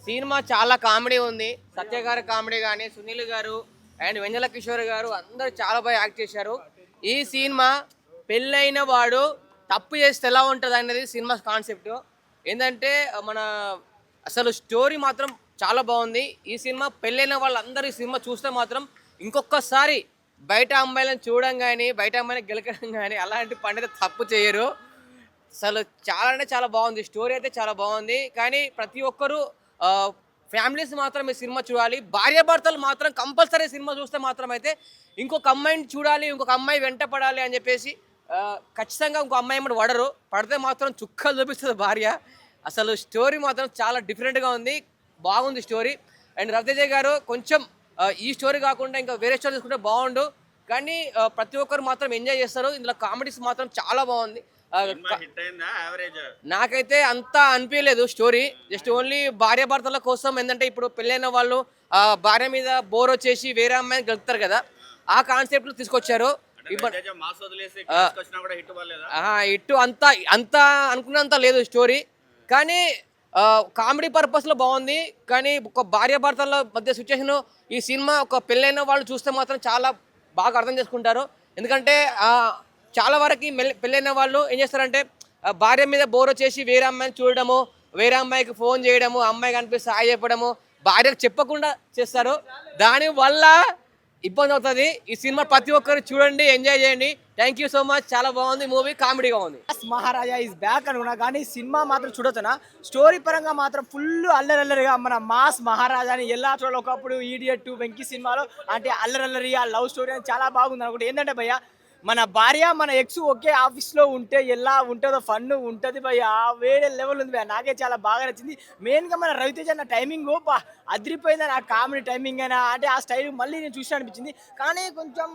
Cinema చాలా comedy ఉంది. సత్య గారి కామెడీ కానీ, సునీల్ గారు అండ్ వెన్నెల కిషోర్ గారు అందరూ చాలా బాగా యాక్ట్ చేశారు. ఈ సినిమా పెళ్ళైన వాడు తప్పు చేస్తే ఎలా ఉంటుంది అనేది సినిమా కాన్సెప్ట్. ఏంటంటే మన అసలు స్టోరీ మాత్రం చాలా బాగుంది. ఈ సినిమా పెళ్ళైన వాళ్ళందరూ ఈ సినిమా చూస్తే మాత్రం ఇంకొకసారి బయట అమ్మాయిలను చూడడం కానీ, బయట అమ్మాయిని గెలకడం కానీ అలాంటి పని తప్పు చేయరు. అసలు చాలా అంటే చాలా బాగుంది. స్టోరీ అయితే చాలా బాగుంది. కానీ ప్రతి ఒక్కరూ ఫ్యామిలీస్ మాత్రం ఈ సినిమా చూడాలి. భార్యాభర్తలు మాత్రం కంపల్సరీ సినిమా చూస్తే మాత్రం అయితే ఇంకొక అమ్మాయిని చూడాలి, ఇంకొక అమ్మాయి వెంట పడాలి అని చెప్పేసి ఖచ్చితంగా ఇంకో అమ్మాయి ఏమంటే పడరు. పడితే మాత్రం చుక్కలు చూపిస్తుంది భార్య. అసలు స్టోరీ మాత్రం చాలా డిఫరెంట్గా ఉంది. బాగుంది స్టోరీ. అండ్ రవితేజ గారు కొంచెం ఈ స్టోరీ కాకుండా ఇంకా వేరే స్టోరీ తీసుకుంటే బాగుండు. కానీ ప్రతి ఒక్కరు మాత్రం ఎంజాయ్ చేస్తారు. ఇందులో కామెడీస్ మాత్రం చాలా బాగుంది. నాకైతే అంతా అనిపించలేదు స్టోరీ. జస్ట్ ఓన్లీ భార్యాభర్తల కోసం. ఏంటంటే ఇప్పుడు పెళ్ళైన వాళ్ళు భార్య మీద బోర్ వచ్చేసి వేరే అమ్మాయిని గెలుపుతారు కదా, ఆ కాన్సెప్ట్ తీసుకొచ్చారు. ఇటు అంతా అంతా అనుకున్నంత లేదు స్టోరీ. కానీ కామెడీ పర్పస్లో బాగుంది. కానీ ఒక భార్యాభర్తల మధ్య సిచ్యువేషన్ ఈ సినిమా ఒక పెళ్ళైన వాళ్ళు చూస్తే మాత్రం చాలా బాగా అర్థం చేసుకుంటారు. ఎందుకంటే చాలా వరకు పెళ్ళైన వాళ్ళు ఏం చేస్తారంటే భార్య మీద బోర్ వచ్చేసి వేరే అమ్మాయిని చూడడము, వేరే అమ్మాయికి ఫోన్ చేయడము, అమ్మాయి కనిపిస్తే సాయి చెప్పడము, భార్యకు చెప్పకుండా చేస్తారు. దానివల్ల ఇబ్బంది అవుతుంది. ఈ సినిమా ప్రతి ఒక్కరు చూడండి, ఎంజాయ్ చేయండి. Thank you so much. చాలా బాగుంది మూవీ, కామెడీగా ఉంది. మహారాజా ఈజ్ బ్యాక్ అనుకున్నా కానీ సినిమా మాత్రం చూడొచ్చునా. స్టోరీ పరంగా మాత్రం ఫుల్ అల్లరల్లరిగా మన మాస్ మహారాజాని ఎలా చూడాలి. ఒకప్పుడు ఈడియట్ వెంకీ సినిమాలో అంటే అల్లరల్లరి ఆ లవ్ స్టోరీ అని చాలా బాగుంది అనుకుంటే. ఏంటంటే భయ్య మన భార్య మన ఎక్స్ ఒకే ఆఫీస్లో ఉంటే ఎలా ఉంటుందో ఫన్ ఉంటుంది భయ్య. వేరే లెవెల్ ఉంది భయ్య. నాకే చాలా బాగా నచ్చింది. మెయిన్గా మన రవితేజ అన్న టైమింగ్ అదిరిపోయిందని, ఆ కామెడీ టైమింగ్ అయినా అంటే ఆ స్టైల్ మళ్ళీ నేను చూసిన అనిపించింది. కానీ కొంచెం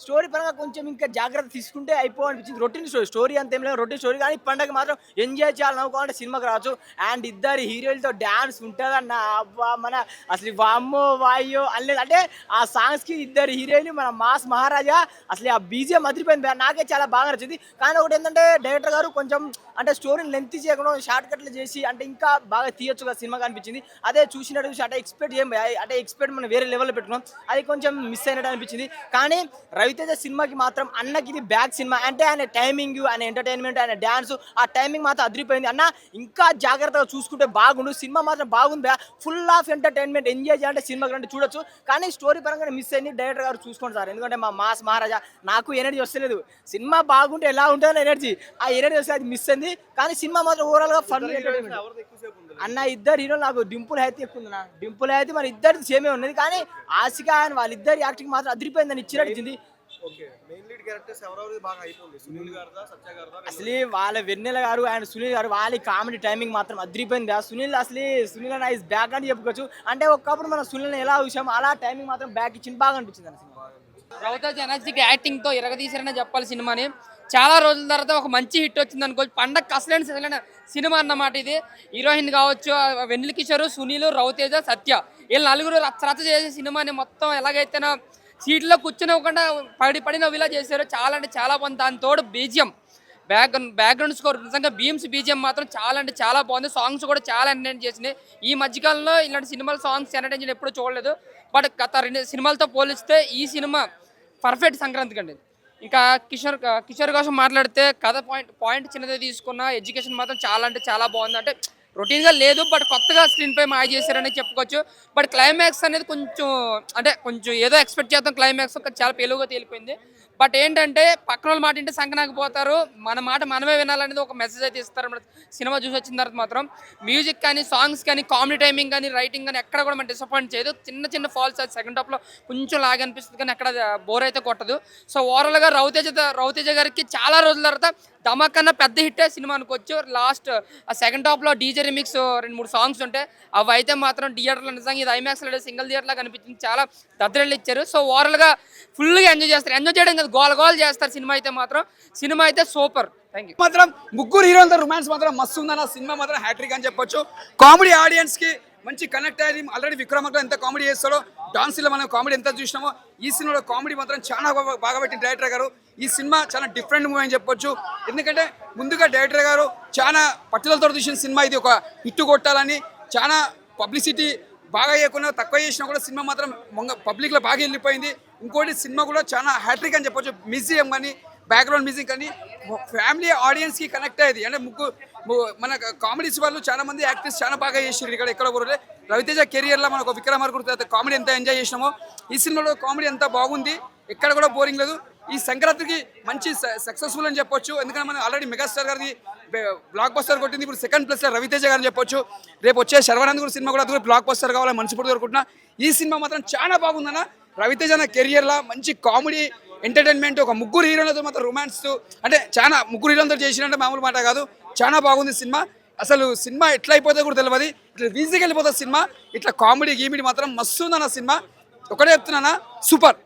స్టోరీ పరంగా కొంచెం ఇంకా జాగ్రత్త తీసుకుంటే అయిపోవనిపించింది. రొటీన్ స్టోరీ అంత ఏం లేదు, రొటీన్ స్టోరీ. కానీ పండగ మాత్రం ఎంజాయ్ చేయాలి నవ్వుకోవాలంటే సినిమాకి రావచ్చు. అండ్ ఇద్దరు హీరోలతో డ్యాన్స్ ఉంటుందన్న అబ్బా మన అసలు వామ్మో వాయో అనలేదు. అంటే ఆ సాంగ్స్కి ఇద్దరు హీరోయిన్ మన మాస్ మహారాజా అసలు ఆ బీజిఎం అదిరిపోయింది. నాకే చాలా బాగా నచ్చింది. కానీ ఒకటి ఏంటంటే డైరెక్టర్ గారు కొంచెం అంటే స్టోరీని లెంత్ చేయకుండా షార్ట్ కట్లు చేసి అంటే ఇంకా బాగా తీయొచ్చు కదా సినిమాకి అనిపించింది. అదే చూసినట్టు చూసి అంటే ఎక్స్పెక్ట్ మనం వేరే లెవెల్లో పెట్టుకున్నాం, అది కొంచెం మిస్ అయినట్టు అనిపించింది. కానీ రవితేజ సినిమాకి మాత్రం అన్నకి ఇది బ్యాక్ సినిమా. అంటే ఆయన టైమింగ్, ఆయన ఎంటర్టైన్మెంట్, ఆయన డ్యాన్స్, ఆ టైమింగ్ మాత్రం అదిరిపోయింది. అన్న ఇంకా జాగ్రత్తగా చూసుకుంటే బాగుండు. సినిమా మాత్రం బాగుంది, ఫుల్ ఆఫ్ ఎంటర్టైన్మెంట్. ఎంజాయ్ చేయాలంటే సినిమాకి రండి చూడొచ్చు. కానీ స్టోరీ పరంగా మిస్ అయింది. డైరెక్టర్ గారు చూసుకోండి సార్. ఎందుకంటే మా మాస్ మహారాజా నాకు ఎనర్జీ వస్తలేదు. సినిమా బాగుంటే ఎలా ఉంటుందో ఎనర్జీ, ఆ ఎనర్జీ వస్తే అది మిస్ అయింది. కానీ సినిమా మాత్రం ఓవరాల్గా ఫన్ ఎంటర్టైన్మెంట్. అన్న ఇద్దరు హీరోలు నాకు డింపుల్ అయితే ఎక్కువ ఉంది. డింపుల్ అయితే మరి ఇద్దరు సేమే ఉన్నది. కానీ ఆసికా అండ్ వాళ్ళిద్దరు యాక్టింగ్ మాత్రం అదిరిపోయిందని ఇచ్చినట్టు. అసలు వాళ్ళ వెన్నెల గారు అండ్ సునీల్ గారు వాళ్ళ కామెడీ టైమింగ్ మాత్రం అదిరిపోయింది. సునీల్ సునీల్ అన్న ఈజ్ బ్యాక్ అని చెప్పుకోవచ్చు. అంటే ఒకప్పుడు మనం సునీల్ ఎలా చూసాం అలా టైమింగ్ మాత్రం బ్యాక్ ఇచ్చింది, బాగా అనిపించింది అన్న సినిమా. రవితేజ ఎనర్జీకి యాక్టింగ్తో ఎరగదీశారనే చెప్పాలి సినిమాని. చాలా రోజుల తర్వాత ఒక మంచి హిట్ వచ్చింది అనుకోవచ్చు. పండగ అసలైన సినిమా అన్నమాట ఇది. హీరోయిన్ కావచ్చు వెన్నెల కిషోర్, సునీల్, రవితేజ, సత్య, వీళ్ళు నలుగురు రచ్చ చేసే సినిమాని మొత్తం ఎలాగైతేనో సీట్లో కూర్చొనివ్వకుండా పడి నవ్విలా చేశారు. చాలా అంటే చాలా బాగుంది. దాని తోడు బీజిఎం, బ్యాక్గ్రౌండ్ స్కోర్ నిజంగా బీమ్స్ బీజిఎం మాత్రం చాలా అంటే చాలా బాగుంది. సాంగ్స్ కూడా చాలా ఎంటర్టైన్ చేసినాయి. ఈ మధ్యకాలంలో ఇలాంటి సినిమాల సాంగ్స్ ఎంటర్టైన్ చేయడం ఎప్పుడూ చూడలేదు. బట్ గత 2 సినిమాలతో పోలిస్తే ఈ సినిమా పర్ఫెక్ట్ సంక్రాంతికి అండి. ఇంకా కిషోర్ కోసం మాట్లాడితే కథ పాయింట్ చిన్నదే తీసుకున్న, ఎడ్యుకేషన్ మాత్రం చాలా అంటే చాలా బాగుంది. అంటే రొటీన్గా లేదు, బట్ కొత్తగా స్క్రీన్ పై మాయ చేశారని చెప్పుకోవచ్చు. బట్ క్లైమాక్స్ అనేది కొంచెం ఏదో ఎక్స్పెక్ట్ చేద్దాం. క్లైమాక్స్ చాలా పేలుగా తేలిపోయింది. బట్ ఏంటంటే పక్కన వాళ్ళ మాట ఇంటే సంకనాకపోతారు, మన మాట మనమే వినాలనేది ఒక మెసేజ్ అయితే ఇస్తారు సినిమా చూసి వచ్చిన తర్వాత మాత్రం. మ్యూజిక్ కానీ, సాంగ్స్ కానీ, కామెడీ టైమింగ్ కానీ, రైటింగ్ కానీ ఎక్కడ కూడా మనం డిసప్పాయింట్ చేయదు. చిన్న ఫాల్స్ అది సెకండ్ హాఫ్లో కొంచెం లాగా అనిపిస్తుంది, కానీ ఎక్కడ బోర్ అయితే కొట్టదు. సో ఓవరాల్గా రవితేజ గారికి చాలా రోజుల తర్వాత ధమాకన్నా పెద్ద హిట్టే సినిమా అనుకోవచ్చు. లాస్ట్ ఆ సెకండ్ హాఫ్లో డీజే రిమిక్స్ 2-3 సాంగ్స్ ఉంటాయి. అవి అయితే మాత్రం థియేటర్లో నిజంగా ఇది ఐమాక్స్లో సింగిల్ థియేటర్లో కనిపించింది. చాలా దద్దరెళ్ళు ఇచ్చారు. సో ఓవరాల్గా ఫుల్గా ఎంజాయ్ చేస్తారు. ఎంజాయ్ చేయడం కదా, గోల్ చేస్తారు. సినిమా అయితే సూపర్. Thank you. మాత్రం ముగ్గురు హీరోలతో రొమాన్స్ మాత్రం మస్తు ఉందన్న. సినిమా మాత్రం హ్యాట్రిక్ అని చెప్పొచ్చు. కామెడీ ఆడియన్స్కి మంచి కనెక్ట్ అయ్యి ఆల్రెడీ విక్రమలో ఎంత కామెడీ చేస్తాడో, డాన్స్లో మనం కామెడీ ఎంత చూసినామో, ఈ సినిమాలో కామెడీ మాత్రం చాలా బాగా పెట్టిన డైరెక్టర్ గారు. ఈ సినిమా చాలా డిఫరెంట్ మూవీ అని చెప్పొచ్చు. ఎందుకంటే ముందుగా డైరెక్టర్ గారు చాలా పట్టుదలతో తీసిన సినిమా ఇది. ఒక హిట్ కొట్టాలని చాలా పబ్లిసిటీ బాగా చేయకుండా తక్కువ చేసినా కూడా సినిమా మాత్రం పబ్లిక్లో బాగా వెళ్ళిపోయింది. ఇంకోటి సినిమా కూడా చాలా హ్యాట్రిక్ అని చెప్పొచ్చు. మ్యూజియం కానీ బ్యాక్గ్రౌండ్ మ్యూజిక్ కానీ ఫ్యామిలీ ఆడియన్స్కి కనెక్ట్ అయ్యేది. అంటే మన కామెడీస్ వాళ్ళు చాలా మంది యాక్టర్స్ చాలా బాగా చేసారు. ఎక్కడ కూడా రవితేజ కెరియర్లో మనకు విక్రమార్కుడు కామెడీ ఎంత ఎంజాయ్ చేసినామో ఈ సినిమాలో కామెడీ ఎంత బాగుంది, ఎక్కడ కూడా బోరింగ్ లేదు. ఈ సంక్రాంతికి మంచి సక్సెస్ఫుల్ అని చెప్పొచ్చు. ఎందుకంటే మనం ఆల్రెడీ మెగాస్టార్ గారిది బ్లాక్ బస్టర్ కొట్టింది, ఇప్పుడు సెకండ్ ప్లేస్లో రవితేజ గారిని చెప్పొచ్చు. రేపు వచ్చే శర్వానంద్ గురి సినిమా కూడా బ్లాక్ బస్టర్ కావాలని మనస్ఫూర్తిగా కోరుకుంటున్నా. ఈ సినిమా మాత్రం చాలా బాగుందన్న. రవితేజ కెరియర్లో మంచి కామెడీ ఎంటర్టైన్మెంట్, ఒక ముగ్గురు హీరోలతో మాత్రం రొమాన్స్, అంటే చాలా ముగ్గురు హీరోలతో చేసినట్టే మామూలు మాట కాదు. చాలా బాగుంది సినిమా. అసలు సినిమా ఎట్లా అయిపోతే కూడా తెలియదు, ఇట్లా ఈజీగా వెళ్ళిపోతుంది సినిమా. ఇట్లా కామెడీ గీమిడి మాత్రం మస్తు ఉందన్న సినిమా. ఒకటే చెప్తున్నానా, సూపర్.